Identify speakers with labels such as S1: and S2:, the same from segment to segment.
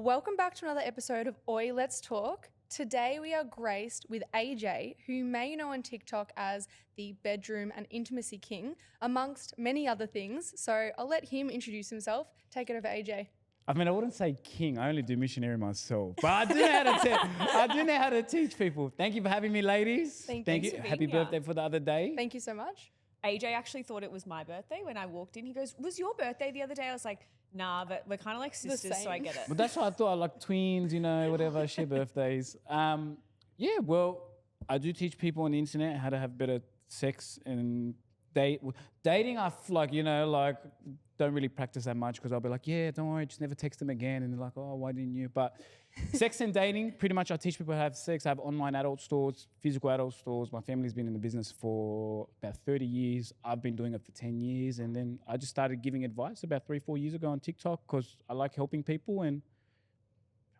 S1: Welcome back to another episode of Oi, Let's Talk. Today we are graced with AJ, who you may know on TikTok as the bedroom and intimacy king, amongst many other things. So I'll let him introduce himself. Take it over, AJ.
S2: I mean, I wouldn't say king. I only do missionary myself. But I do know how to teach people. Thank you for having me, ladies.
S1: Thank
S2: you. Happy birthday for the other day.
S1: Thank you so much.
S3: AJ actually thought it was my birthday when I walked in. He goes, "Was your birthday the other day?" I was like, "Nah, but we're kind of like sisters, so I get it."
S2: But that's what I thought. Like twins, whatever, share birthdays. Yeah, well, I do teach people on the internet how to have better sex and dating. I don't really practice that much because I'll be like, yeah, don't worry, just never text them again. And they're like, oh, why didn't you? But sex and dating, pretty much I teach people how to have sex. I have online adult stores, physical adult stores. My family's been in the business for about 30 years. I've been doing it for 10 years. And then I just started giving advice about 3-4 years ago on TikTok because I like helping people and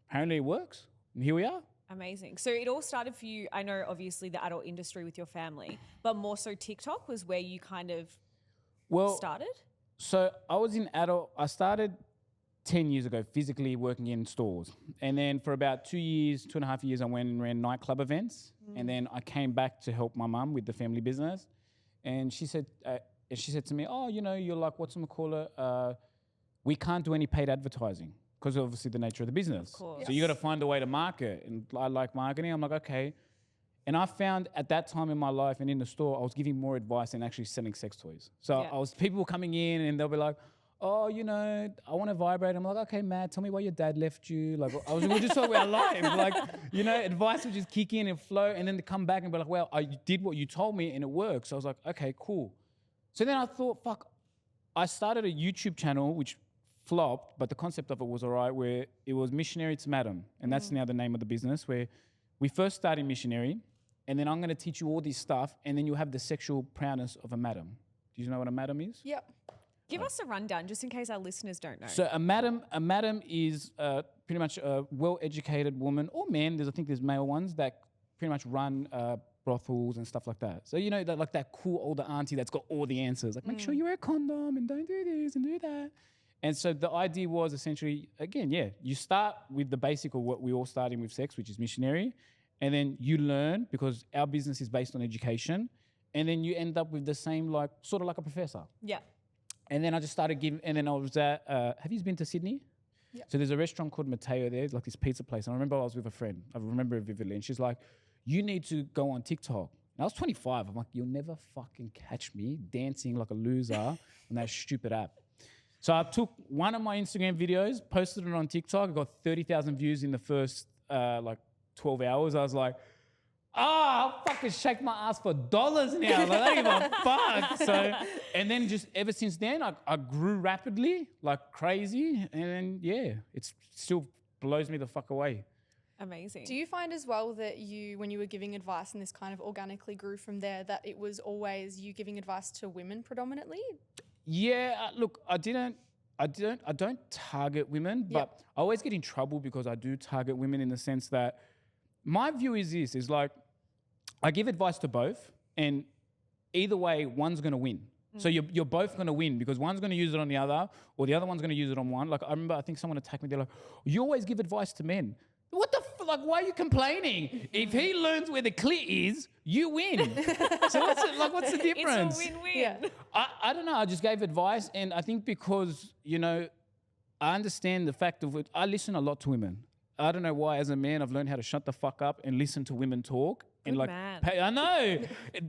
S2: apparently it works. And here we are.
S3: Amazing. So it all started for you, I know obviously the adult industry with your family, but more so TikTok was where you kind of started?
S2: So I started 10 years ago physically working in stores. And then for about 2.5 years, I went and ran nightclub events. And then I came back to help my mum with the family business. And she said to me, oh, you're like, we can't do any paid advertising because obviously the nature of the business.
S3: Of course.
S2: So you got to find a way to market. And I like marketing. I'm like, okay. And I found at that time in my life and in the store, I was giving more advice than actually selling sex toys. So people were coming in and they'll be like, oh, I want to vibrate. I'm like, okay, Matt, tell me why your dad left you. Like, we'll just talk about life. Like, advice would just kick in and flow and then to come back and be like, well, I did what you told me and it worked. So I was like, okay, cool. So then I thought, I started a YouTube channel, which flopped, but the concept of it was all right, where it was Missionary to Madam. And that's now the name of the business, where we first started Missionary. And then I'm going to teach you all this stuff, and then you'll have the sexual prowess of a madam. Do you know what a madam is?
S1: Yep.
S3: Give us a rundown, just in case our listeners don't know.
S2: So a madam is pretty much a well-educated woman or man. I think there's male ones that pretty much run brothels and stuff like that. So that cool older auntie that's got all the answers. Like, make sure you wear a condom and don't do this and do that. And so the idea was essentially, again, you start with the basic of what we all start in with sex, which is missionary. And then you learn because our business is based on education. And then you end up with the same, sort of like a professor.
S3: Yeah.
S2: And then I just started giving, and then I was at, have you been to Sydney?
S1: Yeah.
S2: So there's a restaurant called Mateo there, like this pizza place. And I remember I was with a friend. I remember it vividly. And she's like, you need to go on TikTok. And I was 25. I'm like, you'll never fucking catch me dancing like a loser on that stupid app. So I took one of my Instagram videos, posted it on TikTok. I got 30,000 views in the first, 12 hours. I was like, I'll fucking shake my ass for dollars now. Like, I don't give a fuck. So, and then just ever since then, I grew rapidly, like crazy. And then, it still blows me the fuck away.
S3: Amazing.
S1: Do you find as well that when you were giving advice and this kind of organically grew from there, that it was always you giving advice to women predominantly?
S2: Yeah, look, I don't target women, but I always get in trouble because I do target women in the sense that my view is this, is like, I give advice to both and either way, one's going to win. So you're both going to win because one's going to use it on the other or the other one's going to use it on one. Like I remember, I think someone attacked me. They're like, you always give advice to men. What the why are you complaining? If he learns where the clit is, you win. So what's the difference?
S3: It's a win-win.
S1: Yeah.
S2: I don't know. I just gave advice and I think because, I understand the fact of it. I listen a lot to women. I don't know why, as a man, I've learned how to shut the fuck up and listen to women talk.
S3: Good
S2: and
S3: man.
S2: I know.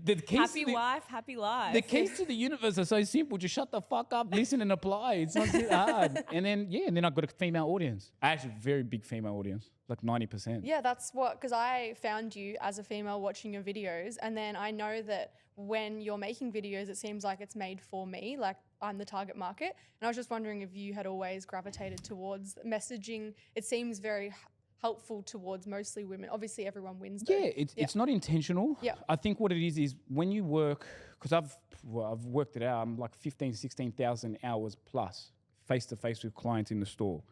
S2: The keys
S3: Happy wife, happy life.
S2: The keys to the universe are so simple. Just shut the fuck up, listen and apply. It's not too hard. And then I've got a female audience. I actually have a very big female audience, like 90%.
S1: Yeah, because I found you as a female watching your videos, and then I know that when you're making videos, it seems like it's made for me, like I'm the target market. And I was just wondering if you had always gravitated towards messaging. It seems very helpful towards mostly women. Obviously, everyone wins. Though.
S2: Yeah, it's not intentional.
S1: Yeah.
S2: I think what it is when you work, because I've worked it out, I'm like 16,000 hours plus face-to-face with clients in the store.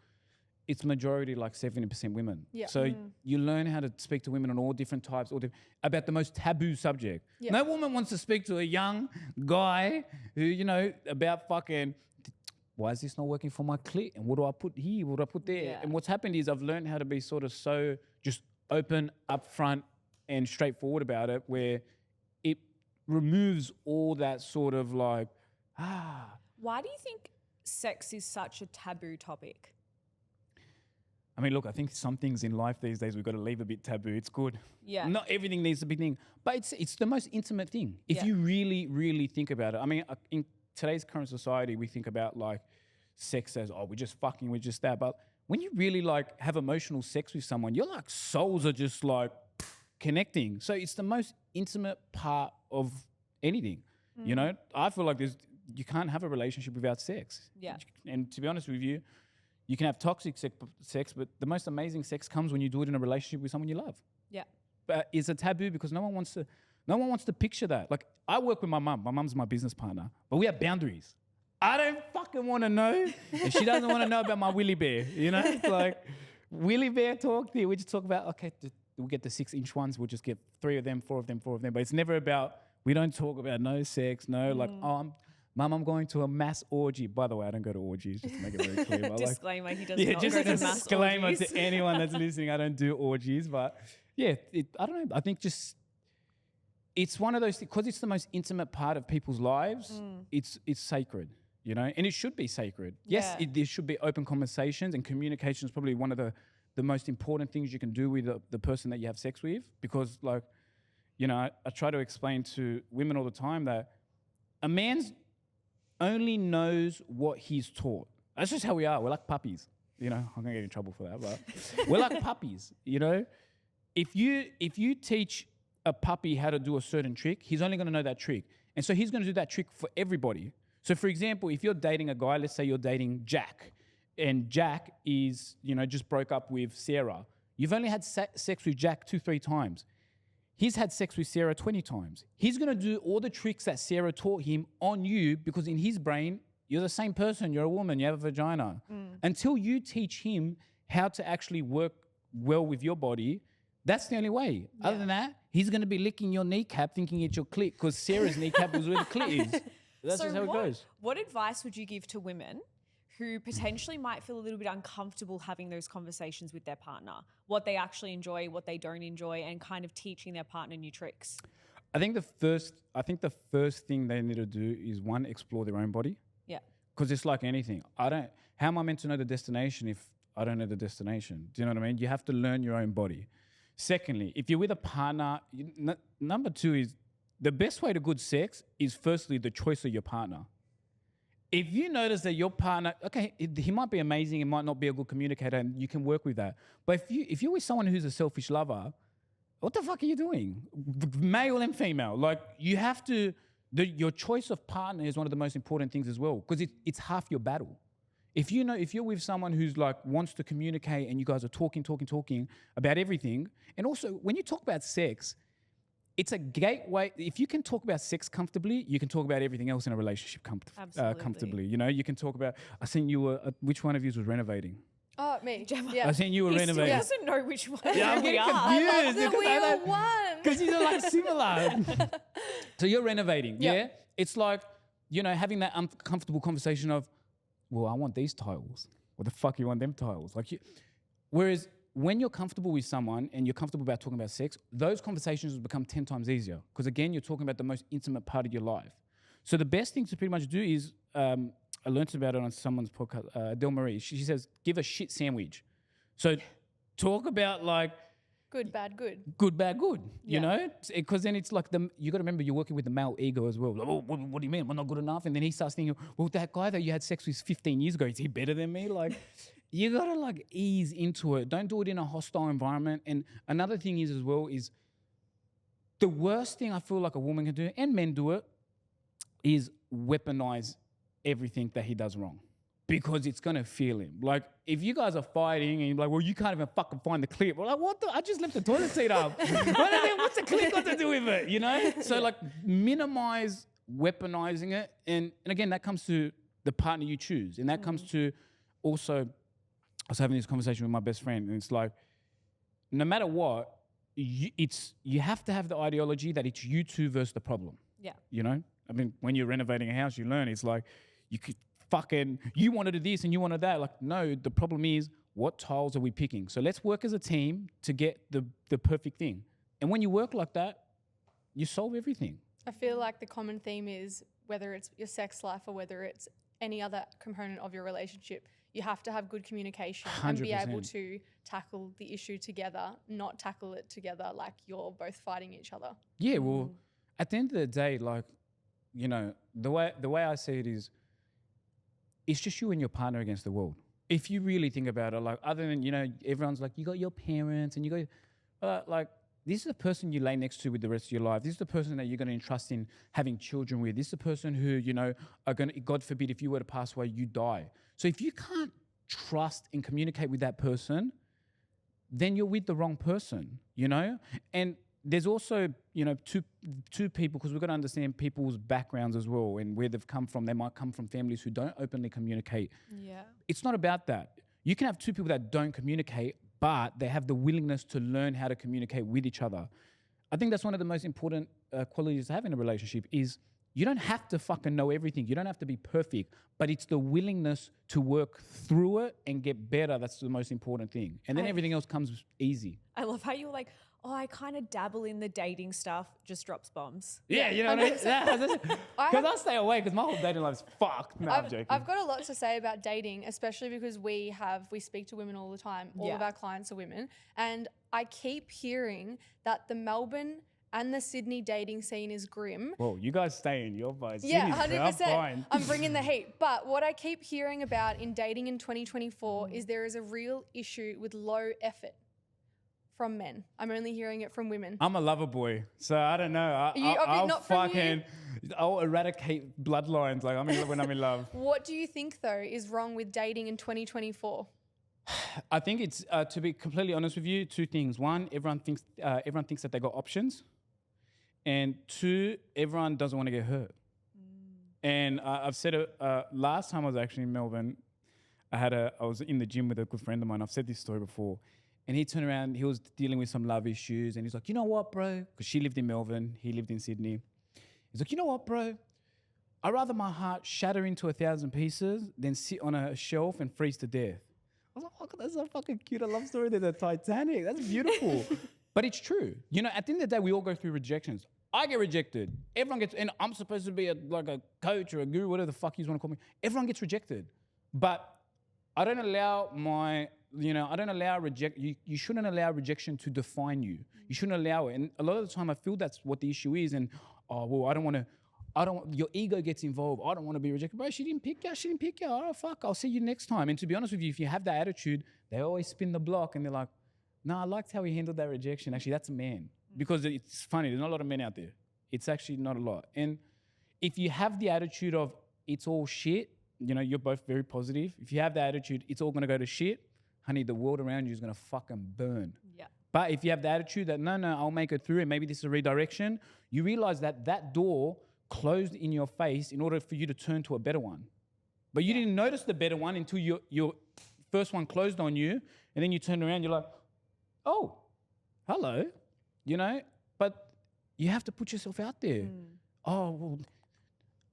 S2: It's majority like 70% women.
S1: Yeah.
S2: So you learn how to speak to women on all different types, about the most taboo subject.
S1: Yeah.
S2: No woman wants to speak to a young guy who, about fucking why is this not working for my clit? And what do I put here? What do I put there?
S3: Yeah.
S2: And what's happened is I've learned how to be sort of so just open, upfront, and straightforward about it, where it removes all that sort of like,
S3: Why do you think sex is such a taboo topic?
S2: I mean, look, I think some things in life these days we've got to leave a bit taboo. It's good.
S3: Yeah.
S2: Not everything needs to be thing, but it's the most intimate thing. If
S3: Yeah.
S2: you really, really think about it. I mean, in today's current society, we think about like sex as, oh, we're just fucking, we're just that. But when you really like have emotional sex with someone, your like souls are just like connecting. So it's the most intimate part of anything. You know, I feel like you can't have a relationship without sex.
S3: Yeah.
S2: And to be honest with you, you can have toxic sex, but the most amazing sex comes when you do it in a relationship with someone you love.
S3: Yeah.
S2: But it's a taboo because no one wants to picture that. Like, I work with my mum. My mum's my business partner, but we have boundaries. I don't fucking want to know, and she doesn't want to know about my willy bear. You know, it's like willy bear talk. There, we just talk about we'll get the 6-inch ones. We'll just get 3 of them, 4 of them, 4 of them. But it's never about. We don't talk about no sex. No, like Mum, I'm going to a mass orgy. By the way, I don't go to orgies, just to make it very clear. But
S3: Disclaimer, he does
S2: yeah,
S3: not
S2: just
S3: go
S2: a
S3: to mass
S2: disclaimer
S3: orgies.
S2: to anyone that's listening. I don't do orgies, but yeah, I don't know. I think just it's one of those things, because it's the most intimate part of people's lives. It's sacred, you know, and it should be sacred. Yes,
S3: Yeah.
S2: there should be open conversations, and communication is probably one of the most important things you can do with the person that you have sex with, because, like, you know, I try to explain to women all the time that a man's only knows what he's taught. That's just how we are. We're like puppies. You know, I'm gonna get in trouble for that, but we're like puppies. You know, if you teach a puppy how to do a certain trick, he's only gonna know that trick, and so he's gonna do that trick for everybody. So, for example, if you're dating a guy, let's say you're dating Jack, and Jack is, you know, just broke up with Sarah. You've only had sex with Jack 2-3 times. He's had sex with Sarah 20 times. He's going to do all the tricks that Sarah taught him on you, because in his brain, you're the same person. You're a woman. You have a vagina. Until you teach him how to actually work well with your body, that's the only way. Yeah. Other than that, he's going to be licking your kneecap thinking it's your clit, because Sarah's kneecap was where the clit is. That's just how it goes.
S3: What advice would you give to women who potentially might feel a little bit uncomfortable having those conversations with their partner, what they actually enjoy, what they don't enjoy, and kind of teaching their partner new tricks?
S2: I think the first thing they need to do is, one, explore their own body.
S3: Yeah.
S2: Because it's like anything. How am I meant to know the destination if I don't know the destination? Do you know what I mean? You have to learn your own body. Secondly, if you're with a partner, number 2 is, the best way to good sex is, firstly, the choice of your partner. If you notice that your partner, okay, he might be amazing, he might not be a good communicator, and you can work with that. But if you're with someone who's a selfish lover, what the fuck are you doing? Male and female. Like, you have to, your choice of partner is one of the most important things as well, because it's half your battle. If you're with someone who's like wants to communicate, and you guys are talking about everything, and also when you talk about sex, it's a gateway. If you can talk about sex comfortably, you can talk about everything else in a relationship comfortably. You know, you can talk about, I seen you were, which one of you was renovating?
S1: Oh, me.
S3: Gemma.
S1: Yeah.
S2: I seen you were
S3: He
S2: renovating.
S3: still doesn't know which one
S2: Yeah, I'm
S3: we
S2: getting
S3: are.
S1: I
S2: confused.
S1: love that we are one.
S2: Because these are like similar. So you're renovating, yeah? It's like, you know, having that uncomfortable conversation of, well, I want these tiles. What the fuck you want them tiles? Whereas when you're comfortable with someone and you're comfortable about talking about sex, those conversations will become 10 times easier. Because again, you're talking about the most intimate part of your life. So the best thing to pretty much do is, I learned about it on someone's podcast, Del Marie. She says, give a shit sandwich. So talk about like,
S1: Good, bad, good.
S2: good, bad, good, you know? Because then it's like, you got to remember you're working with the male ego as well. Like, oh, what do you mean? I'm not good enough? And then he starts thinking, well, that guy that you had sex with 15 years ago, is he better than me? Like, you got to like ease into it. Don't do it in a hostile environment. And another thing is as well is, the worst thing I feel like a woman can do, and men do it, is weaponize everything that he does wrong. Because it's going to feel him. Like, if you guys are fighting and you're like, well, you can't even fucking find the clip. We're like, what I just left the toilet seat up. What's the clip got to do with it, you know? So, like, minimize weaponizing it. And again, that comes to the partner you choose. And that comes to also, I was having this conversation with my best friend, and it's like, no matter what, you have to have the ideology that it's you two versus the problem.
S3: Yeah.
S2: You know? I mean, when you're renovating a house, you learn it's like, you could fucking, you want to do this and you want to that. Like, no, the problem is, what tiles are we picking? So let's work as a team to get the perfect thing. And when you work like that, you solve everything.
S1: I feel like the common theme is whether it's your sex life or whether it's any other component of your relationship, you have to have good communication 100%. And be able to tackle the issue together, not tackle it together like you're both fighting each other.
S2: Yeah, well, at the end of the day, like, you know, the way I see it is, it's just you and your partner against the world. If you really think about it, like, other than, you know, everyone's like, you got your parents and you got, like, this is the person you lay next to with the rest of your life. This is the person that you're going to entrust in having children with. This is the person who, you know, are going to, God forbid, if you were to pass away, you die. So if you can't trust and communicate with that person, then you're with the wrong person, you know? And there's also, you know, two people, because we've got to understand people's backgrounds as well and where they've come from. They might come from families who don't openly communicate.
S3: Yeah.
S2: It's not about that. You can have two people that don't communicate, but they have the willingness to learn how to communicate with each other. I think that's one of the most important qualities to have in a relationship is you don't have to fucking know everything. You don't have to be perfect, but it's the willingness to work through it and get better. That's the most important thing. And then everything else comes easy.
S3: I love how you were like, oh, I kind of dabble in the dating stuff, just drops bombs.
S2: Yeah, you know what I mean? Because I stay away because my whole dating life is fucked. No, I'm joking.
S1: I've got a lot to say about dating, especially because we speak to women all the time. All of our clients are women. And I keep hearing that the Melbourne and the Sydney dating scene is grim.
S2: Whoa, you guys stay in your vibes.
S1: Yeah, 100%. I'm bringing the heat. But what I keep hearing about in dating in 2024 is there is a real issue with low effort from men. I'm only hearing it from women.
S2: I'm a lover boy, so I don't know. I'll eradicate bloodlines like when I'm in love.
S1: What do you think though is wrong with dating in 2024?
S2: I think it's to be completely honest with you, two things. One, everyone thinks that they got options, and two, everyone doesn't want to get hurt. And I've said it last time I was actually in Melbourne. I was in the gym with a good friend of mine. I've said this story before. And he turned around, he was dealing with some love issues, and he's like, you know what, bro? Because she lived in Melbourne, he lived in Sydney. He's like, you know what, bro? I'd rather my heart shatter into 1,000 pieces than sit on a shelf and freeze to death. I was like, oh, that's so fucking cute. A love story. There's a Titanic. That's beautiful. But it's true. You know, at the end of the day, we all go through rejections. I get rejected. Everyone gets, and I'm supposed to be like a coach or a guru, whatever the fuck you want to call me. Everyone gets rejected. But I don't allow you shouldn't allow rejection to define you. You shouldn't allow it. And a lot of the time I feel that's what the issue is. And, your ego gets involved. I don't want to be rejected. Bro, she didn't pick you. Oh, fuck, I'll see you next time. And to be honest with you, if you have that attitude, they always spin the block and they're like, no, I liked how he handled that rejection. Actually, that's a man. Because it's funny, there's not a lot of men out there. It's actually not a lot. And if you have the attitude of it's all shit, you know, you're both very positive. If you have the attitude, it's all going to go to shit, honey, the world around you is going to fucking burn.
S3: Yeah.
S2: But if you have the attitude that, no, I'll make it through and maybe this is a redirection, you realize that door closed in your face in order for you to turn to a better one. But you didn't notice the better one until your first one closed on you, and then you turn around, you're like, oh, hello, you know? But you have to put yourself out there. Oh, well,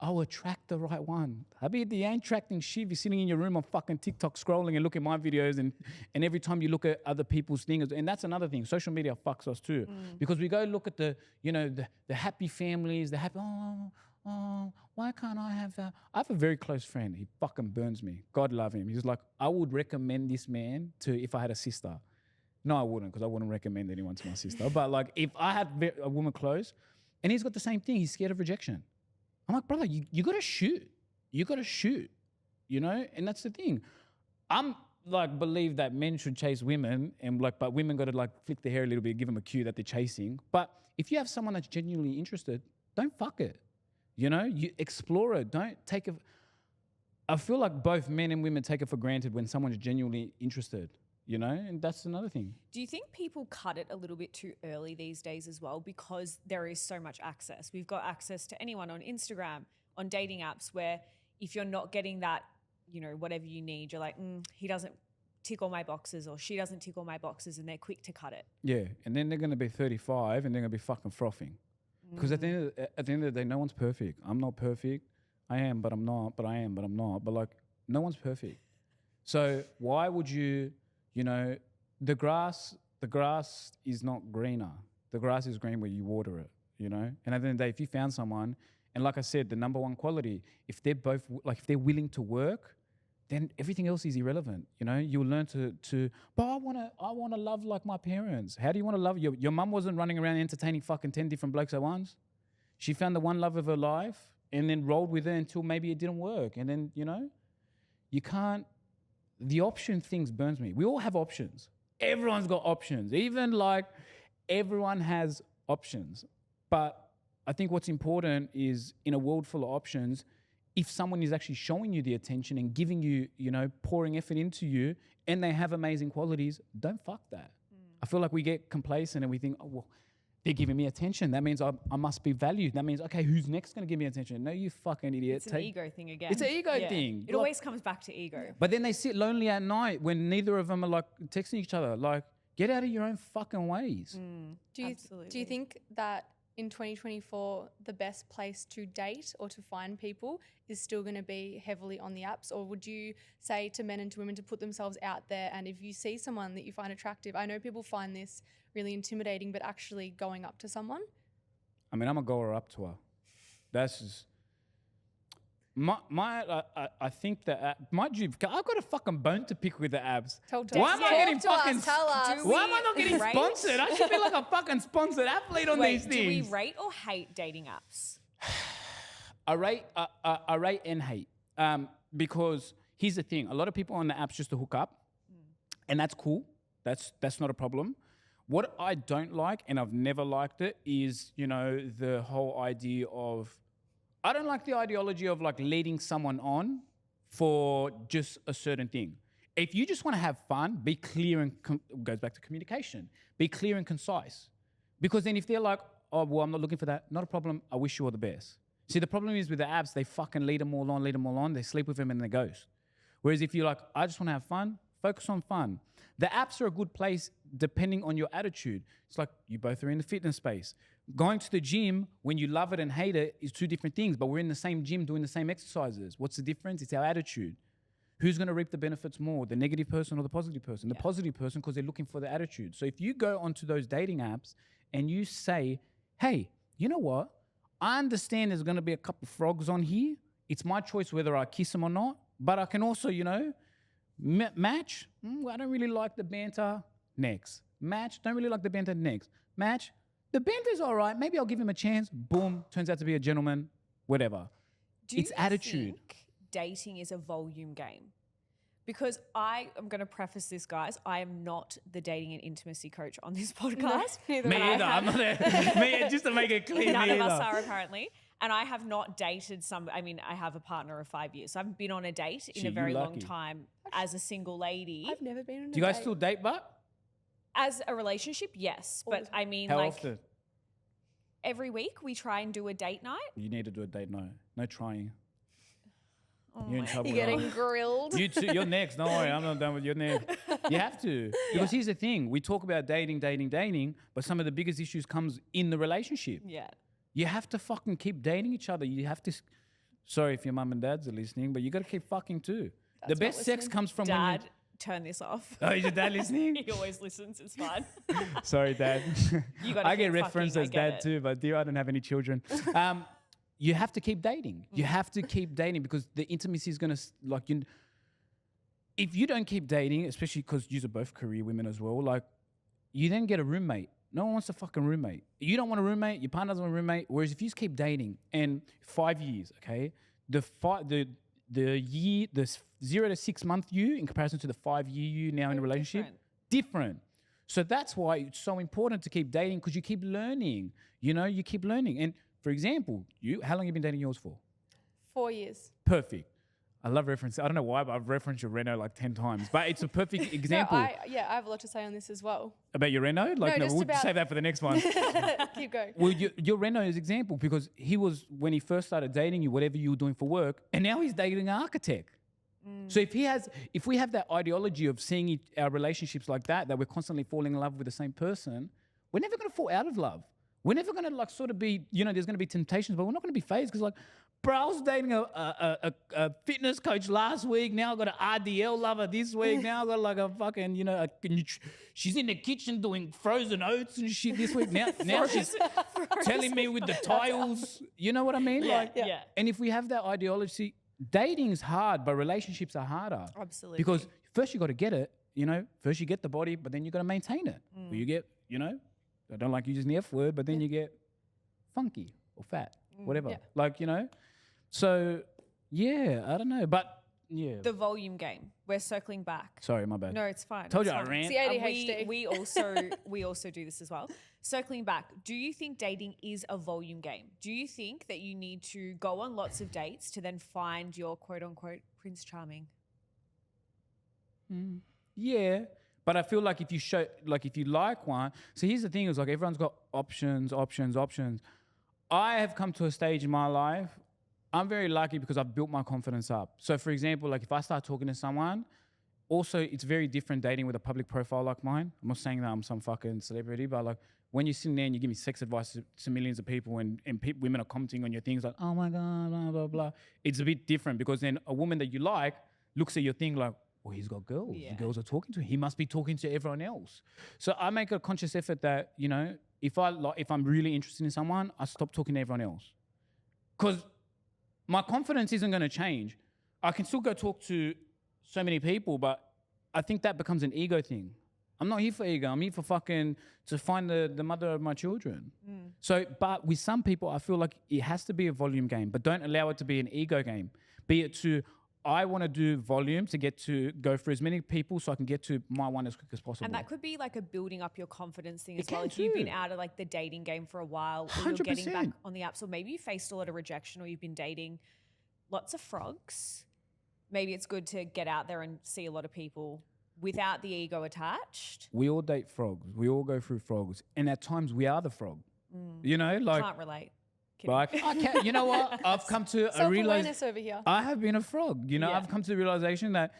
S2: I'll attract the right one. Habib, you ain't attracting shit. You're sitting in your room on fucking TikTok scrolling and looking at my videos and every time you look at other people's things, and that's another thing. Social media fucks us too. Because we go look at the happy families, the happy, why can't I have that? I have a very close friend. He fucking burns me. God love him. He's like, I would recommend this man to if I had a sister. No, I wouldn't, because I wouldn't recommend anyone to my sister. But like if I had a woman close, and he's got the same thing, he's scared of rejection. I'm like, brother, you got to shoot. You got to shoot, you know? And that's the thing. I'm like, believe that men should chase women but women got to like flick their hair a little bit, give them a cue that they're chasing. But if you have someone that's genuinely interested, don't fuck it. You know, you explore it. Don't take it. I feel like both men and women take it for granted when someone's genuinely interested. You know, and that's another thing.
S3: Do you think people cut it a little bit too early these days as well because there is so much access? We've got access to anyone on Instagram, on dating apps, where if you're not getting that, you know, whatever you need, you're like, he doesn't tick all my boxes or she doesn't tick all my boxes, and they're quick to cut it. Yeah,
S2: and then they're going to be 35 and they're going to be fucking frothing. Because at the end of the day, no one's perfect. I'm not perfect. I am, but I'm not, but I am, but I'm not. But like, no one's perfect. So why would you, the grass is not greener. The grass is green where you water it, And at the end of the day, if you found someone, and like I said, the number one quality, if they're both, if they're willing to work, then everything else is irrelevant. You'll learn but I want to love like my parents. How do you want to love? Your mum wasn't running around entertaining fucking 10 different blokes at once. She found the one love of her life and then rolled with it until maybe it didn't work. And then, you can't, the option things burns me. We all have options. Everyone's got options. Even like everyone has options. But I think what's important is in a world full of options, if someone is actually showing you the attention and giving you, pouring effort into you and they have amazing qualities, don't fuck that. I feel like we get complacent and we think, oh, well, they're giving me attention. That means I must be valued. That means, okay, who's next going to give me attention? No, you fucking idiot.
S3: It's an ego thing again.
S2: It's an ego thing.
S3: It always comes back to ego.
S2: But then they sit lonely at night when neither of them are like texting each other. Like, get out of your own fucking ways.
S1: Do you think that in 2024, the best place to date or to find people is still going to be heavily on the apps? Or would you say to men and to women to put themselves out there? And if you see someone that you find attractive, I know people find this really intimidating, but actually going up to someone?
S2: I mean, I'm a goer up to her. That's just... I think that mind you, I've got a fucking bone to pick with the abs.
S1: Tell us.
S2: Why am I getting
S1: Tell
S2: fucking?
S1: us, tell us.
S2: Why am I not getting sponsored? I should be like a fucking sponsored athlete on these things.
S3: Do we rate or hate dating apps?
S2: I rate and hate because here's the thing: a lot of people on the apps just to hook up, and that's cool. That's not a problem. What I don't like, and I've never liked it, is the whole idea of. I don't like the ideology of like leading someone on for just a certain thing. If you just want to have fun, be clear and goes back to communication. Be clear and concise. Because then if they're like, oh, well, I'm not looking for that, not a problem. I wish you all the best. See, the problem is with the apps, they fucking lead them all on. They sleep with them and they ghost. Whereas if you're like, I just want to have fun, focus on fun. The apps are a good place depending on your attitude. It's like you both are in the fitness space. Going to the gym, when you love it and hate it, is two different things, but we're in the same gym doing the same exercises. What's the difference? It's our attitude. Who's going to reap the benefits more, the negative person or the positive person? The positive person, because they're looking for the attitude. So if you go onto those dating apps and you say, hey, you know what? I understand there's going to be a couple frogs on here. It's my choice whether I kiss them or not, but I can also, match. I don't really like the banter. Next. Match. Don't really like the banter. Next. Match. The banter's all right. Maybe I'll give him a chance. Boom. Turns out to be a gentleman. Whatever. It's attitude.
S3: Think dating is a volume game? Because I am going to preface this, guys. I am not the dating and intimacy coach on this podcast.
S2: Me either. I'm not me, just to make it clear.
S3: None of us are apparently. And I have not dated I have a partner of 5 years. So I haven't been on a date in a very long time as a single lady.
S1: I've never been on a date.
S2: Do you guys still date, but?
S3: As a relationship, yes. But I mean,
S2: how often?
S3: Every week we try and do a date night.
S2: You need to do a date night. No trying.
S3: Oh,
S2: you're in trouble.
S1: You're getting grilled.
S2: You too, you're next. Don't worry, I'm not done with your next. You have to. Because here's the thing. We talk about dating, but some of the biggest issues comes in the relationship.
S3: Yeah.
S2: You have to fucking keep dating each other. You have to... Sorry if your mum and dads are listening, but you got to keep fucking too. The best sex comes from when
S3: Dad, turn this off.
S2: Oh, is your dad listening?
S3: He always listens. It's fine.
S2: Sorry, Dad.
S3: I
S2: get referenced as dad too, but dear, I don't have any children. You have to keep dating. You have to keep dating because the intimacy is going to, if you don't keep dating, especially because you're both career women as well, you then get a roommate. No one wants a fucking roommate. You don't want a roommate, your partner doesn't want a roommate. Whereas if you just keep dating and 5 years, okay, the 0 to 6 month you in comparison to the 5 year you now in a relationship, different. So that's why it's so important to keep dating because you keep learning. You keep learning. And for example, how long have you been dating yours for?
S1: 4 years.
S2: Perfect. I love references. I don't know why, but I've referenced your Renault like 10 times. But it's a perfect example.
S1: I have a lot to say on this as well.
S2: About your Renault? We'll save that for the next one.
S1: Keep going.
S2: Well, your Renault is example because he was, when he first started dating you, whatever you were doing for work, and now he's dating an architect. So if we have that ideology of seeing our relationships like that we're constantly falling in love with the same person, we're never going to fall out of love. We're never going to sort of be, there's going to be temptations, but we're not going to be phased because Bro, I was dating a fitness coach last week. Now I got an RDL lover this week. Now I got like a fucking, she's in the kitchen doing frozen oats and shit this week. Now she's telling me with the tiles. You know what I mean?
S3: Yeah.
S2: And if we have that ideology, dating's hard, but relationships are harder.
S3: Absolutely.
S2: Because first you got to get it, first you get the body, but then you got to maintain it. Or you get, I don't like using the F word, but then you get funky or fat, whatever. So, yeah, I don't know. But, yeah.
S3: The volume game. We're circling back.
S2: Sorry, my bad.
S3: No, it's fine.
S2: Told
S3: it's
S2: you I
S3: fine.
S2: ran.
S1: It's the ADHD.
S3: We also do this as well. Circling back, do you think dating is a volume game? Do you think that you need to go on lots of dates to then find your quote unquote Prince Charming?
S2: Yeah. But I feel like if you like one, so here's the thing is like everyone's got options. I have come to a stage in my life, I'm very lucky because I've built my confidence up. So for example, like if I start talking to someone, also it's very different dating with a public profile like mine. I'm not saying that I'm some fucking celebrity, but like when you're sitting there and you give me sex advice to millions of people and women are commenting on your things like, oh my God, blah, blah, blah. It's a bit different because then a woman that you like looks at your thing like, well, he's got girls.
S3: Yeah.
S2: The girls are talking to him. He must be talking to everyone else. So I make a conscious effort that, if I'm really interested in someone, I stop talking to everyone else. Because my confidence isn't going to change. I can still go talk to so many people, but I think that becomes an ego thing. I'm not here for ego. I'm here for to find the mother of my children. So, but with some people, I feel like it has to be a volume game, but don't allow it to be an ego game. Be it I want to do volume to go for as many people so I can get to my one as quick as possible.
S3: And that could be like a building up your confidence thing as
S2: It
S3: well.
S2: can
S3: If you've been
S2: too.
S3: out of like the dating game for a while, or you're getting
S2: 100%.
S3: back on the apps, or maybe you faced a lot of rejection, or you've been dating lots of frogs. Maybe it's good to get out there and see a lot of people without the ego attached.
S2: We all date frogs. We all go through frogs. And at times we are the frog.
S3: Can't relate. Kidding.
S2: Like, I can't, you know what? I've come to a realization.
S1: Self-awareness over here.
S2: I have been a frog.
S3: Yeah.
S2: I've come to the realization that,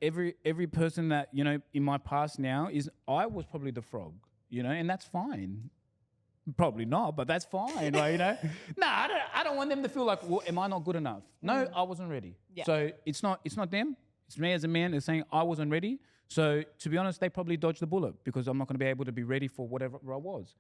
S2: every person that, in my past now I was probably the frog, and that's fine. Probably not, but that's fine. I don't want them to feel like, well, am I not good enough? No, I wasn't ready.
S3: Yeah.
S2: So it's not them. It's me as a man that's saying I wasn't ready. So to be honest, they probably dodged the bullet because I'm not going to be able to be ready for whatever I was.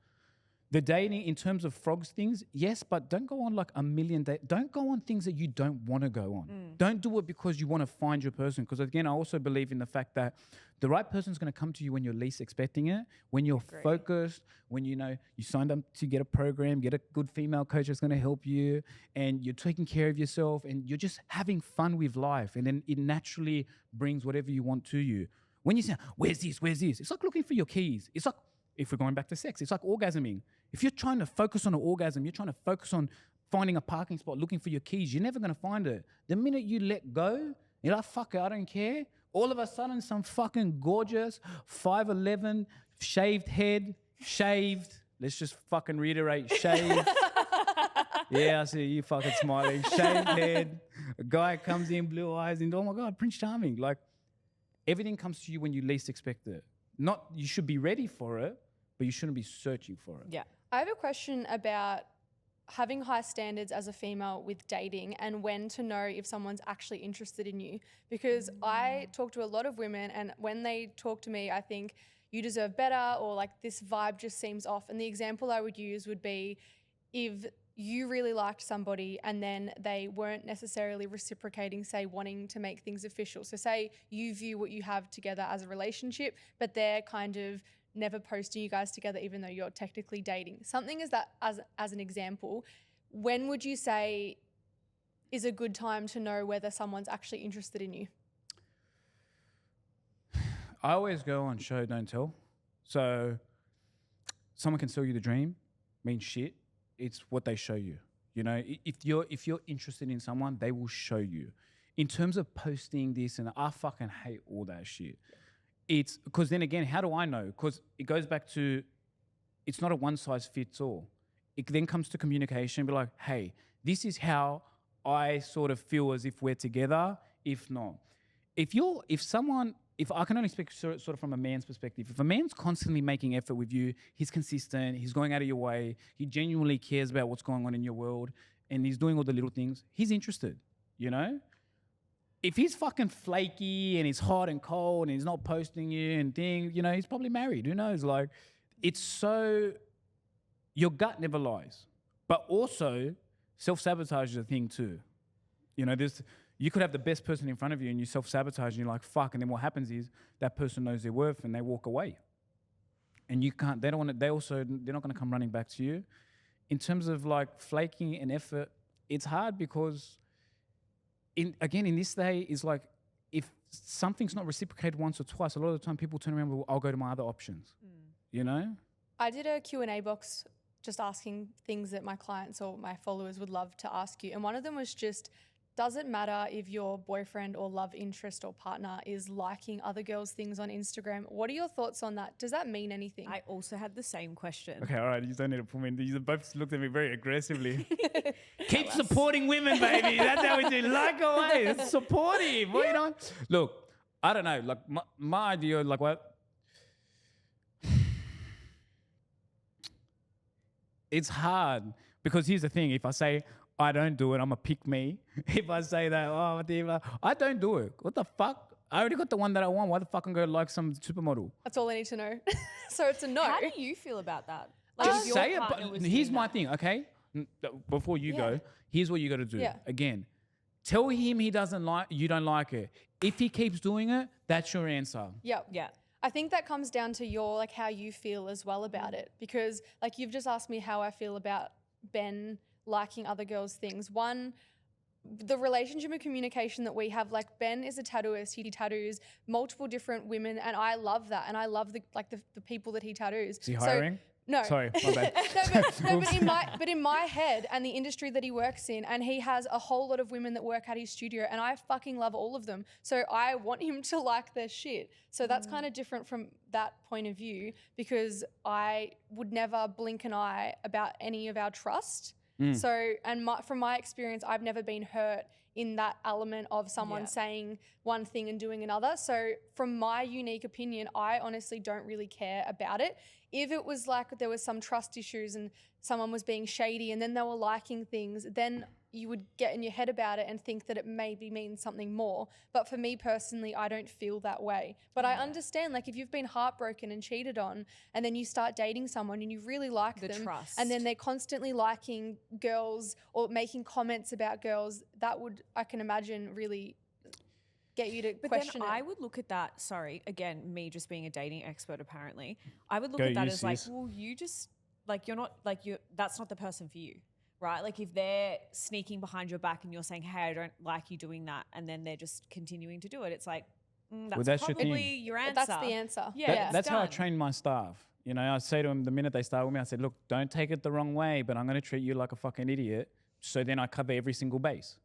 S2: The dating in terms of frogs things, yes, but don't go on like a million dates. Don't go on things that you don't want to go on. Don't do it because you want to find your person. Because again, I also believe in the fact that the right person is going to come to you when you're least expecting it, when you're focused, when you signed up to get a program, get a good female coach that's going to help you, and you're taking care of yourself, and you're just having fun with life, and then it naturally brings whatever you want to you. When you say, where's this? It's like looking for your keys. It's like, if we're going back to sex, it's like orgasming. If you're trying to focus on an orgasm, you're trying to focus on finding a parking spot, looking for your keys, you're never going to find it. The minute you let go, you're like, fuck it, I don't care. All of a sudden, some fucking gorgeous 5'11", shaved head, let's just fucking reiterate, shaved. Yeah, I see you fucking smiling. Shaved head. A guy comes in, blue eyes, and oh my God, Prince Charming. Like, everything comes to you when you least expect it. Not, you should be ready for it, but you shouldn't be searching for it.
S3: Yeah.
S1: I have a question about having high standards as a female with dating and when to know if someone's actually interested in you. Because I talk to a lot of women, and when they talk to me, I think you deserve better, or like this vibe just seems off. And the example I would use would be if you really liked somebody and then they weren't necessarily reciprocating, say, wanting to make things official. So say you view what you have together as a relationship, but they're kind of never posting you guys together even though you're technically dating. Something as that as an example, when would you say is a good time to know whether someone's actually interested in you?
S2: I always go on show, don't tell. So someone can sell you the dream, means shit. It's what they show you. If you're interested in someone, they will show you. In terms of posting this, and I fucking hate all that shit. It's because then again, how do I know? Because it goes back to, it's not a one size fits all. It then comes to communication, be like, hey, this is how I sort of feel as if we're together. If not, if I can only speak sort of from a man's perspective, if a man's constantly making effort with you, he's consistent, he's going out of your way, he genuinely cares about what's going on in your world, and he's doing all the little things, he's interested, you know? If he's fucking flaky and he's hot and cold and he's not posting you and things, you know, he's probably married. Who knows? Like, it's so, your gut never lies. But also, self-sabotage is a thing too. You know, you could have the best person in front of you and you self-sabotage and you're like, fuck. And then what happens is that person knows their worth and they walk away. And you can't, they're not going to come running back to you. In terms of like flaking and effort, it's hard because in this day is like, if something's not reciprocated once or twice, a lot of the time people turn around and go, I'll go to my other options, you know?
S1: I did a Q&A box just asking things that my clients or my followers would love to ask you. And one of them was just, does it matter if your boyfriend or love interest or partner is liking other girls' things on Instagram? What are your thoughts on that? Does that mean anything?
S3: I also had the same question.
S2: Okay, all right, you don't need to put me in. You both looked at me very aggressively. Keep supporting women, baby. That's how we do. Like away. It's supportive. What, you know? Look, I don't know. Like my idea, like what? It's hard because here's the thing. If I say I don't do it, I'm a pick me. If I say that, I don't do it. What the fuck? I already got the one that I want. Why the fuck I'm going to like some supermodel?
S1: That's all I need to know. So it's a no.
S3: How do you feel about that?
S2: Just
S3: your
S2: say it.
S3: partner
S2: But
S3: was
S2: here's
S3: doing
S2: my
S3: that.
S2: thing, okay? Before you go, here's what you got to do.
S1: Yeah.
S2: Again, tell him you don't like it. If he keeps doing it, that's your answer.
S1: Yep.
S3: Yeah.
S1: I think that comes down to your, like, how you feel as well about it. Because, like, you've just asked me how I feel about Ben liking other girls' things. One, the relationship and communication that we have, like, Ben is a tattooist. He tattoos multiple different women, and I love that. And I love the people that he tattoos.
S2: Is he hiring?
S1: No.
S2: Sorry, my bad.
S1: but in my head and the industry that he works in, and he has a whole lot of women that work at his studio, and I fucking love all of them. So I want him to like their shit. So that's kind of different from that point of view, because I would never blink an eye about any of our trust. So, and from my experience, I've never been hurt in that element of someone saying one thing and doing another. So from my unique opinion, I honestly don't really care about it. If it was like there was some trust issues and someone was being shady and then they were liking things, then you would get in your head about it and think that it maybe means something more. But for me personally, I don't feel that way. But I understand, like, if you've been heartbroken and cheated on and then you start dating someone and you really like them,
S3: trust.
S1: and then they're constantly liking girls or making comments about girls, that would, I can imagine, really get you to question
S3: then
S1: it.
S3: I would look at that, sorry, again, me just being a dating expert apparently, I would look
S2: Go
S3: at that
S2: you,
S3: as like,
S2: sis.
S3: well, you just, like, that's not the person for you, right? Like, if they're sneaking behind your back and you're saying, hey, I don't like you doing that, and then they're just continuing to do it, it's like, that's
S2: that's your
S3: probably
S2: thing.
S3: your answer.
S1: That's the answer.
S3: Yeah,
S2: That's how I
S3: done.
S2: train my staff. You know, I say to them the minute they start with me, I said, look, don't take it the wrong way, but I'm going to treat you like a fucking idiot. So then I cover every single base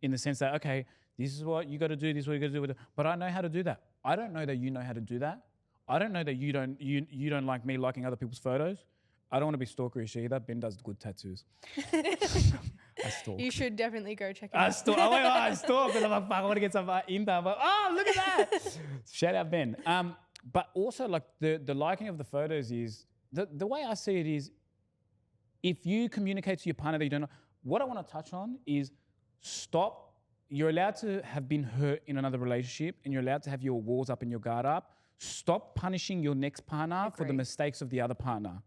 S2: in the sense that, okay, this is what you got to do, this is what you got to do with it. But I know how to do that. I don't know that you know how to do that. I don't know that you don't like me liking other people's photos. I don't want to be stalkerish either. Ben does good tattoos. I stalk.
S1: You should definitely go check it
S2: I
S1: out.
S2: stalk. I stalk because I'm like, fuck, I want to get some info. But look at that. Shout out Ben. But also, like, the liking of the photos is the way I see it is, if you communicate to your partner that you don't know, what I want to touch on is stop. You're allowed to have been hurt in another relationship, and you're allowed to have your walls up and your guard up. Stop punishing your next partner for the mistakes of the other partner.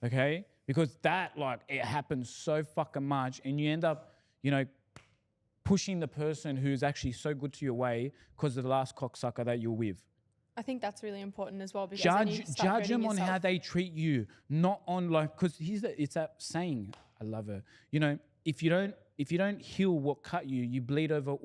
S2: Okay? Because that, like, it happens so fucking much, and you end up, you know, pushing the person who's actually so good to your way because of the last cocksucker that you're with.
S1: I think that's really important as well, because then you start
S2: Judge
S1: hurting
S2: them on
S1: yourself.
S2: how they treat you, not on, like, because it's that saying, I love it. You know, if you don't heal what cut you, you bleed over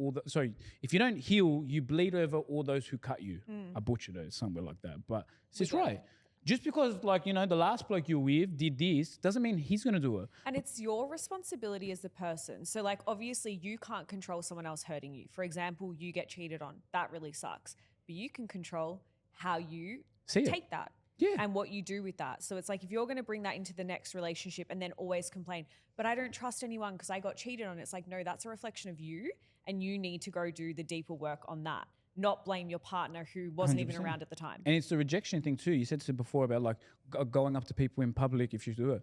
S2: if you don't heal, you bleed over all those who cut you. I butchered it somewhere like that, but it's right. Just because, like, you know, the last bloke you're with did this doesn't mean he's going to do it.
S3: And it's your responsibility as the person. So, like, obviously you can't control someone else hurting you. For example, you get cheated on. That really sucks. But you can control how you take that and what you do with that. So it's like, if you're going to bring that into the next relationship and then always complain, but I don't trust anyone because I got cheated on. It's like, no, that's a reflection of you, and you need to go do the deeper work on that. Not blame your partner who wasn't
S2: 100%.
S3: even around at the time.
S2: And it's the rejection thing too. You said before about, like, going up to people in public if you do it.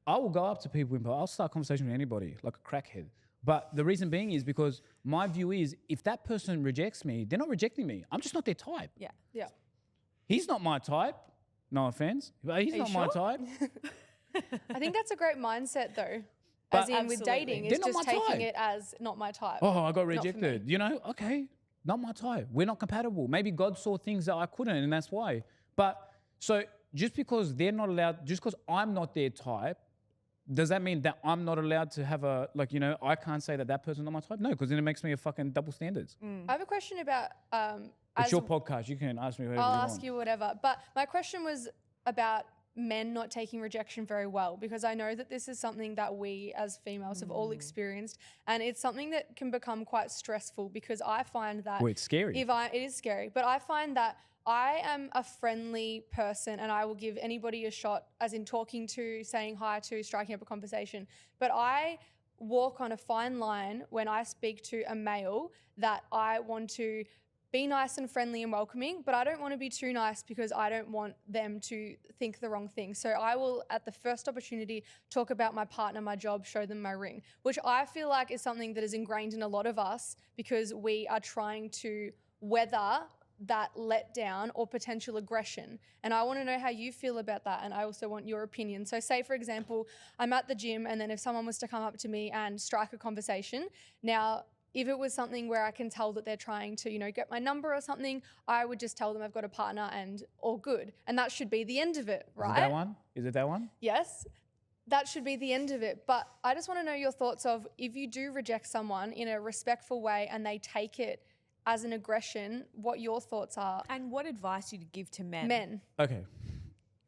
S2: I will go up to people in I'll start a conversation with anybody, like a crackhead. But the reason being is because my view is if that person rejects me, they're not rejecting me. I'm just not their type.
S3: Yeah.
S1: Yeah.
S2: He's not my type. No offense, but he's
S1: Are you
S2: not my
S1: sure?
S2: type.
S1: I think that's a great mindset though.
S2: But
S1: As in with
S3: Absolutely.
S1: dating,
S2: They're
S1: it's
S2: not
S1: just
S2: my type.
S1: taking it as not my type.
S2: Oh, I got
S1: for me.
S2: rejected. You know, okay, not my type. We're not compatible. Maybe God saw things that I couldn't, and that's why. But so just because they're not allowed, just because I'm not their type, does that mean that I'm not allowed to have a, like, you know, I can't say that that person's not my type? No, because then it makes me a fucking double standards.
S1: I have a question about
S2: It's
S1: as
S2: your podcast. You can ask me whatever
S1: I'll
S2: you
S1: ask
S2: want.
S1: you whatever. But my question was about men not taking rejection very well, because I know that this is something that we as females have all experienced, and it's something that can become quite stressful because I find that
S2: Well, it's scary.
S1: it is scary, but I find that I am a friendly person and I will give anybody a shot, as in talking to, saying hi to, striking up a conversation. But I walk on a fine line when I speak to a male that I want to be nice and friendly and welcoming, but I don't want to be too nice because I don't want them to think the wrong thing. So I will, at the first opportunity, talk about my partner, my job, show them my ring, which I feel like is something that is ingrained in a lot of us because we are trying to weather that letdown or potential aggression. And I want to know how you feel about that. And I also want your opinion. So say, for example, I'm at the gym and then if someone was to come up to me and strike a conversation, now, if it was something where I can tell that they're trying to, you know, get my number or something, I would just tell them I've got a partner and all good. And that should be the end of it, right?
S2: Is it that one? Is it that one?
S1: Yes, that should be the end of it. But I just want to know your thoughts of if you do reject someone in a respectful way and they take it as an aggression, what your thoughts are.
S3: And what advice you'd give to men?
S1: Men.
S2: Okay.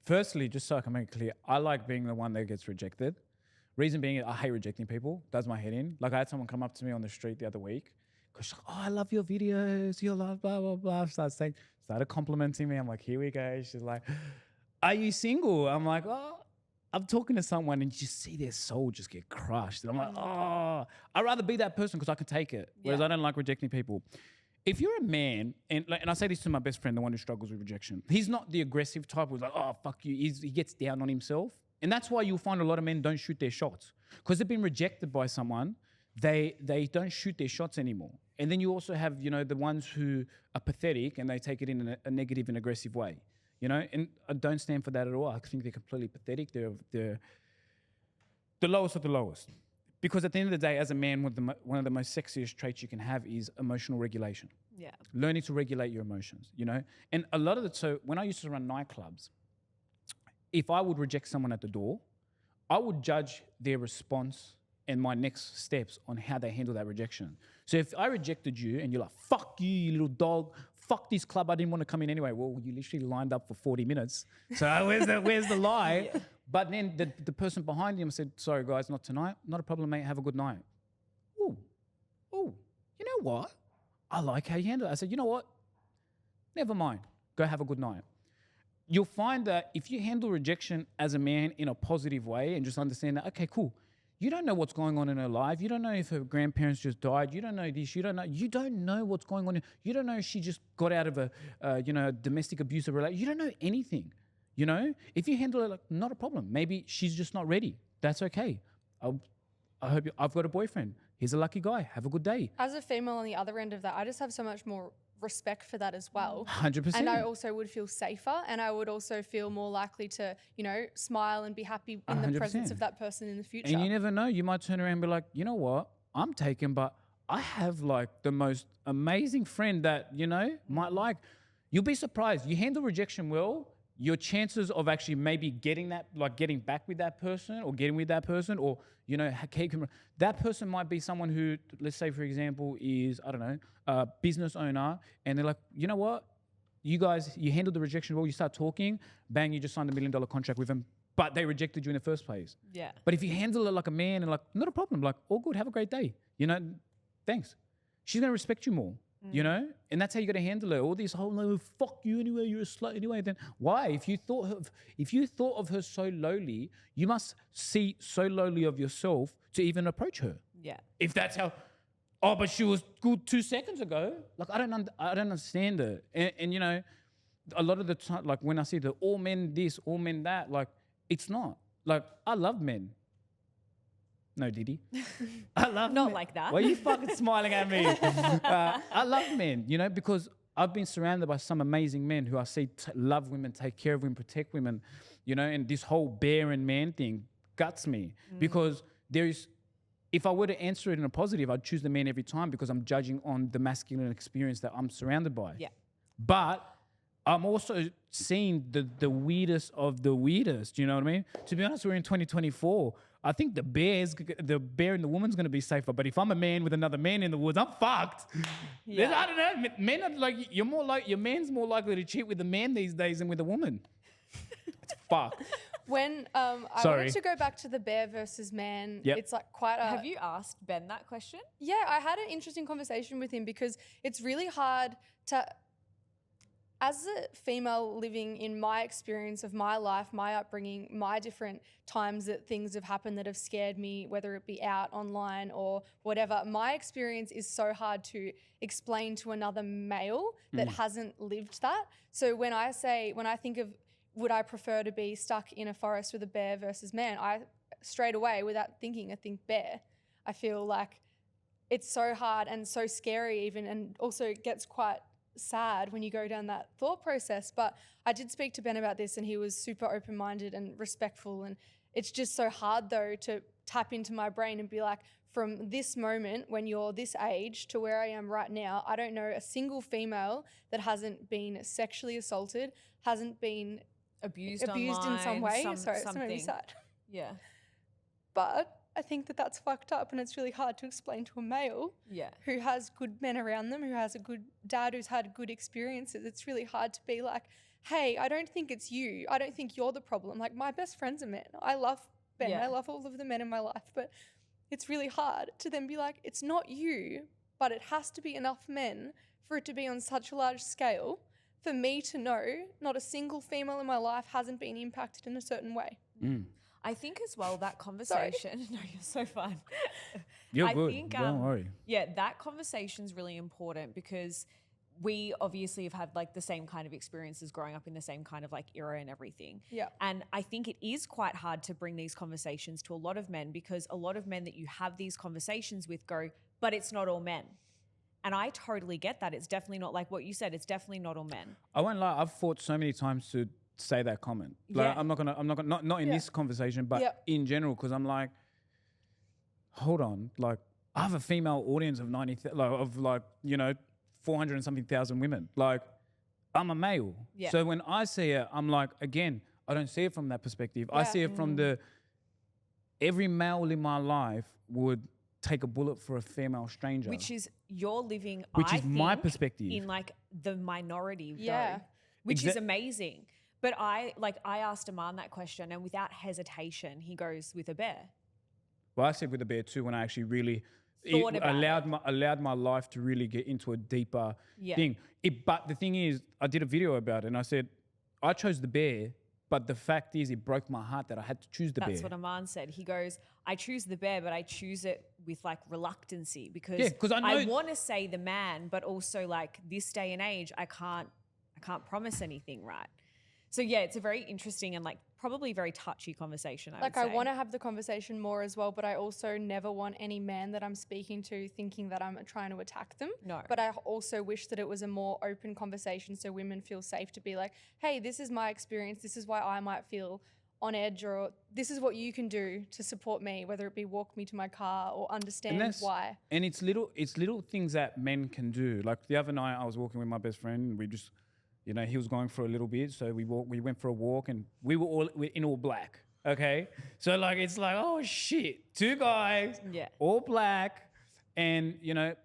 S2: Firstly, just so I can make it clear, I like being the one that gets rejected. Reason being, I hate rejecting people. Does my head in. Like I had someone come up to me on the street the other week because she's like, oh, I love your videos. You love blah, blah, blah. Started complimenting me. I'm like, here we go. She's like, are you single? I'm like, oh, I'm talking to someone and you just see their soul just get crushed. And I'm like, oh, I'd rather be that person because I can take it. Whereas I don't like rejecting people. If you're a man, and I say this to my best friend, the one who struggles with rejection, he's not the aggressive type who's like, oh, fuck you. He gets down on himself. And that's why you'll find a lot of men don't shoot their shots. Because they've been rejected by someone, they don't shoot their shots anymore. And then you also have, you know, the ones who are pathetic and they take it in a negative and aggressive way. You know, and I don't stand for that at all. I think they're completely pathetic. They're the lowest of the lowest. Because at the end of the day, as a man, one of the most sexiest traits you can have is emotional regulation.
S3: Yeah.
S2: Learning to regulate your emotions, you know? And a lot of so when I used to run nightclubs, if I would reject someone at the door, I would judge their response and my next steps on how they handle that rejection. So if I rejected you and you're like, fuck you, you little dog, fuck this club, I didn't want to come in anyway. Well, you literally lined up for 40 minutes. So where's the lie? Yeah. But then the person behind him said, sorry guys, not tonight. Not a problem, mate, have a good night. Oh, you know what? I like how you handle it. I said, you know what? Never mind, go have a good night. You'll find that if you handle rejection as a man in a positive way and just understand that, okay, cool. You don't know what's going on in her life. You don't know if her grandparents just died. You don't know this. You don't know what's going on. You don't know if she just got out of a domestic abusive relationship. You don't know anything. You know, if you handle it like not a problem. Maybe she's just not ready. That's okay. I hope I've got a boyfriend. He's a lucky guy. Have a good day.
S1: As a female on the other end of that, I just have so much more respect for that as well.
S2: 100%.
S1: And I also would feel safer, and I would also feel more likely to, you know, smile and be happy in
S2: 100%.
S1: the presence of that person in the future.
S2: And you never know. You might turn around and be like, you know what? I'm taken, but I have like the most amazing friend that, you know, might like. You'll be surprised. You handle rejection well, your chances of actually maybe getting that, like getting back with that person or getting with that person or, you know, that person might be someone who, let's say, for example, is, I don't know, a business owner, and they're like, you know what? You guys, you handled the rejection well, you start talking, bang, you just signed $1 million contract with them, but they rejected you in the first place.
S3: Yeah.
S2: But if you handle it like a man and like, not a problem, like, all good, have a great day, you know, thanks. She's going to respect you more. You know, and that's how you got to handle it. All these whole no, fuck you anyway, you're a slut anyway. Then why? If you thought of her so lowly, you must see so lowly of yourself to even approach her.
S3: Yeah.
S2: If that's how, oh, but she was good 2 seconds ago. Like I don't understand it. And you know, a lot of the time, like when I see the all men this, all men that, like it's not. like, I love men. No, did he? I love
S3: Not
S2: men.
S3: like that.
S2: Why are you fucking smiling at me? I love men, you know, because I've been surrounded by some amazing men who I see love women, take care of women, protect women, you know, and this whole barren man thing guts me because if I were to answer it in a positive, I'd choose the man every time because I'm judging on the masculine experience that I'm surrounded by.
S3: Yeah.
S2: But I'm also seeing the weirdest of the weirdest, you know what I mean? To be honest, we're in 2024. I think the bear and the woman's going to be safer. But if I'm a man with another man in the woods, I'm fucked.
S3: Yeah.
S2: I don't know. Men are like, your man's more likely to cheat with a man these days than with a woman. It's fucked.
S1: When I
S2: Sorry.
S1: wanted to go back to the bear versus man,
S2: Yep.
S1: it's like quite a...
S3: Have you asked Ben that question?
S1: Yeah, I had an interesting conversation with him because it's really hard to... As a female living in my experience of my life, my upbringing, my different times that things have happened that have scared me, whether it be out, online or whatever, my experience is so hard to explain to another male that hasn't lived that. So when I think of would I prefer to be stuck in a forest with a bear versus man, I straight away without thinking, I think bear. I feel like it's so hard and so scary even, and also it gets quite sad when you go down that thought process. But I did speak to Ben about this and he was super open-minded and respectful, and it's just so hard though to tap into my brain and be like, from this moment when you're this age to where I am right now, I don't know a single female that hasn't been sexually assaulted, hasn't been
S3: Abused
S1: in
S3: online,
S1: some way. Sorry, it's
S3: something.
S1: made me sad.
S3: Yeah.
S1: But I think that that's fucked up, and it's really hard to explain to a male
S3: Yeah.
S1: who has good men around them, who has a good dad who's had good experiences. It's really hard to be like, hey, I don't think it's you. I don't think you're the problem. Like, my best friend's a man. I love Ben.
S3: Yeah.
S1: I love all of the men in my life. But it's really hard to then be like, it's not you, but it has to be enough men for it to be on such a large scale for me to know not a single female in my life hasn't been impacted in a certain way.
S3: I think as well that conversation. No, you're so fine.
S2: You're
S3: I
S2: good.
S3: think,
S2: Don't worry.
S3: Yeah, that conversation's really important because we obviously have had like the same kind of experiences growing up in the same kind of like era and everything.
S1: Yeah.
S3: And I think it is quite hard to bring these conversations to a lot of men because a lot of men that you have these conversations with go, but it's not all men. And I totally get that. It's definitely not like what you said. It's definitely not all men.
S2: I won't lie. I've fought so many times to say that comment. Like,
S3: Yeah.
S2: I'm not gonna, not in this conversation, but in general, because I'm like, hold on, like I have a female audience of 400 and something thousand women. Like, I'm a male.
S3: Yeah.
S2: So when I see it, I'm like, again, I don't see it from that perspective. I see it from every male in my life would take a bullet for a female stranger.
S3: Which is you're living,
S2: Which
S3: I
S2: is my
S3: think,
S2: perspective.
S3: in like the minority
S1: Yeah.
S3: though, which is amazing. But I asked Aman that question and without hesitation, he goes with a bear.
S2: Well, I said with a bear too when I actually really
S3: Thought about
S2: allowed my life to really get into a deeper thing. But the thing is, I did a video about it and I said, I chose the bear, but the fact is it broke my heart that I had to choose the bear.
S3: That's what Aman said. He goes, I choose the bear, but I choose it with like reluctancy because I want to say the man, but also like this day and age, I can't promise anything, right? So yeah, it's a very interesting and like probably very touchy conversation.
S1: I want to have the conversation more as well, but I also never want any man that I'm speaking to thinking that I'm trying to attack them.
S3: No.
S1: But I also wish that it was a more open conversation so women feel safe to be like, hey, this is my experience. This is why I might feel on edge, or this is what you can do to support me, whether it be walk me to my car or understand why.
S2: And it's little things that men can do. Like the other night I was walking with my best friend and we just, he was going for a little bit. So we went for a walk and we were in all black. Okay. So like, it's like, oh shit, two guys, all black. And,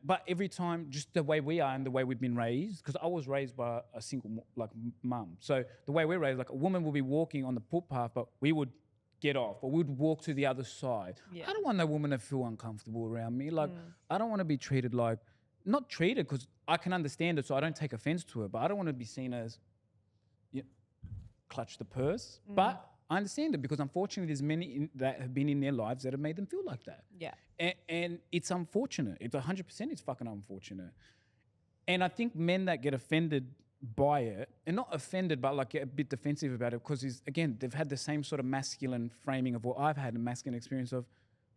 S2: but every time just the way we are and the way we've been raised, because I was raised by a single mum. So the way we're raised, like a woman will be walking on the footpath, but we would get off or we would walk to the other side. Yeah. I don't want that woman to feel uncomfortable around me. Like, I don't want to be treated like, not treated because I can understand it, so I don't take offense to it, but I don't want to be seen as clutch the purse. But I understand it because unfortunately there's many that have been in their lives that have made them feel like that.
S3: Yeah.
S2: And it's unfortunate. It's 100% it's fucking unfortunate. And I think men that get offended by it and not offended, but like get a bit defensive about it because again, they've had the same sort of masculine framing of what I've had, a masculine experience of,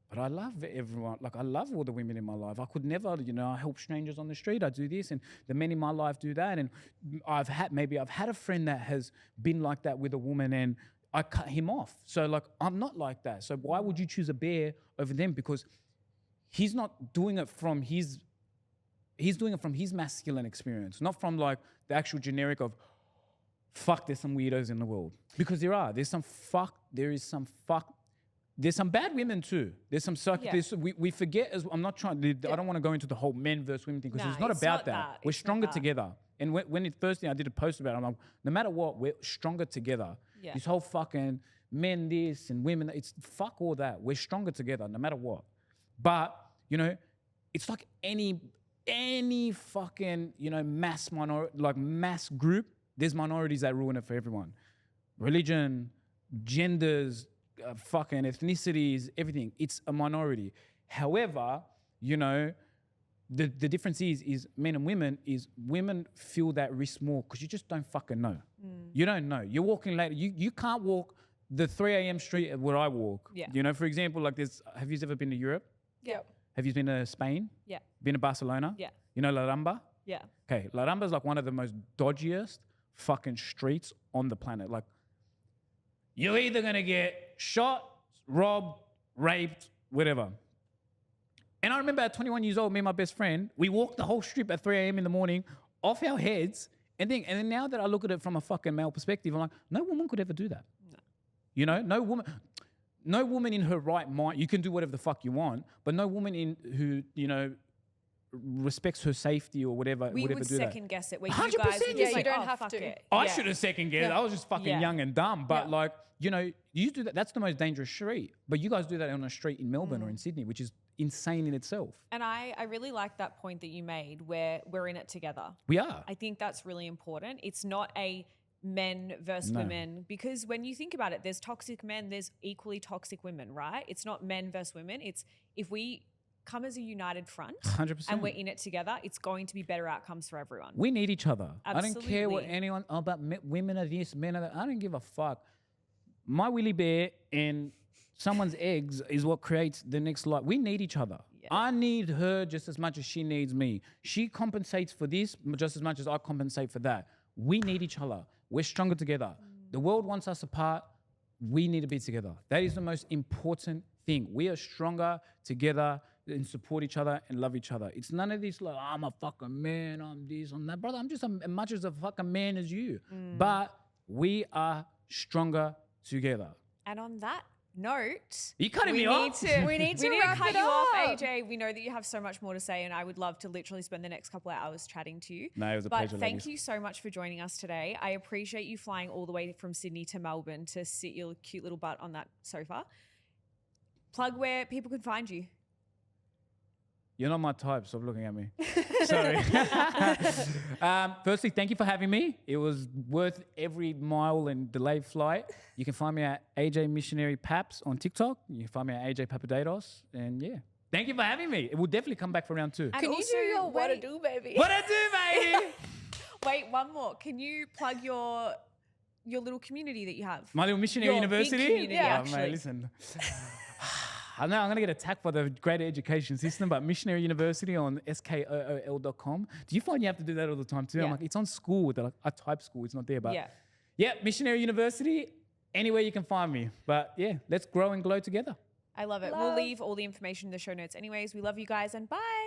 S2: but I love everyone. Like I love all the women in my life. I could never, I help strangers on the street. I do this and the men in my life do that. And I've had a friend that has been like that with a woman and I cut him off. So like, I'm not like that. So why would you choose a bear over them? Because he's not doing it from he's doing it from his masculine experience, not from like the actual generic of, fuck, there's some weirdos in the world. Because there's some bad women too. There's some we forget I don't want to go into the whole men versus women thing because it's not about that. We're stronger together. And when it first thing I did a post about it, I'm like, no matter what, we're stronger together. Yeah. This whole fucking men this and women, it's fuck all that. We're stronger together no matter what. But, it's like any fucking, mass minority, like mass group, there's minorities that ruin it for everyone. Religion, genders, fucking ethnicities, everything. It's a minority. However, the difference is men and women is women feel that risk more because you just don't fucking know. You don't know. You're walking later. You can't walk the 3 a.m. street where I walk. Yeah. For example, like this, have you ever been to Europe?
S3: Yeah.
S2: Have you been to Spain?
S3: Yeah.
S2: Been to Barcelona?
S3: Yeah.
S2: La Rambla?
S3: Yeah.
S2: Okay, La Rambla is like one of the most dodgiest fucking streets on the planet. Like, you're either going to get shot, robbed, raped, whatever. And I remember at 21 years old, me and my best friend, we walked the whole strip at 3 a.m. in the morning off our heads. And then now that I look at it from a fucking male perspective, I'm like, no woman could ever do that. No. No woman in her right mind, you can do whatever the fuck you want, but no woman who respects her safety or whatever
S3: we
S2: would ever
S3: would
S2: do that.
S3: second guess it. Where
S2: 100%,
S3: you guys would
S1: yeah,
S3: just
S1: you don't
S3: oh,
S1: have
S3: fuck
S1: to.
S3: it.
S2: I should have second guessed. I was just fucking young and dumb. But you do that. That's the most dangerous street. But you guys do that on a street in Melbourne or in Sydney, which is insane in itself. And
S3: I really like that point that you made where we're in it together.
S2: We are.
S3: I think that's really important. It's not a men versus women because when you think about it, there's toxic men, there's equally toxic women, right? It's not men versus women. It's if we come as a united front
S2: 100%.
S3: And we're in it together, it's going to be better outcomes for everyone.
S2: We need each other.
S3: Absolutely.
S2: I don't care what anyone about women are this, men are that. I don't give a fuck. My willy bear and someone's eggs is what creates the next life. We need each other. Yeah. I need her just as much as she needs me. She compensates for this just as much as I compensate for that. We need each other. We're stronger together. The world wants us apart. We need to be together. That is the most important thing. We are stronger together and support each other and love each other. It's none of this like, I'm a fucking man, I'm this, I'm that. Brother, I'm just as much as a fucking man as you. But we are stronger together.
S3: And on that note,
S2: you cutting me off?
S1: We need to
S3: cut you off, AJ. We know that you have so much more to say, and I would love to literally spend the next couple of hours chatting to you.
S2: No, it was a pleasure.
S3: But thank you so much for joining us today. I appreciate you flying all the way from Sydney to Melbourne to sit your cute little butt on that sofa. Plug where people can find you.
S2: You're not my type. Stop looking at me. Sorry. Firstly, thank you for having me. It was worth every mile and delayed flight. You can find me at AJ Missionary Paps on TikTok. You can find me at ajpapadatos. And yeah, thank you for having me. It will definitely come back for round 2.
S3: And
S1: can you do your what to do, baby?
S2: What to do, baby?
S3: Wait, one more. Can you plug your little community that you have?
S2: My little missionary university?
S3: Big community, actually.
S2: Mate, listen. I know I'm going to get attacked by the greater education system, but Missionary University on skool.com. Do you find you have to do that all the time too?
S3: Yeah.
S2: I'm like, it's on school. I type school. It's not there. But yeah, Missionary University, anywhere you can find me. But yeah, let's grow and glow together.
S3: I love it. We'll leave all the information in the show notes anyways. We love you guys and bye.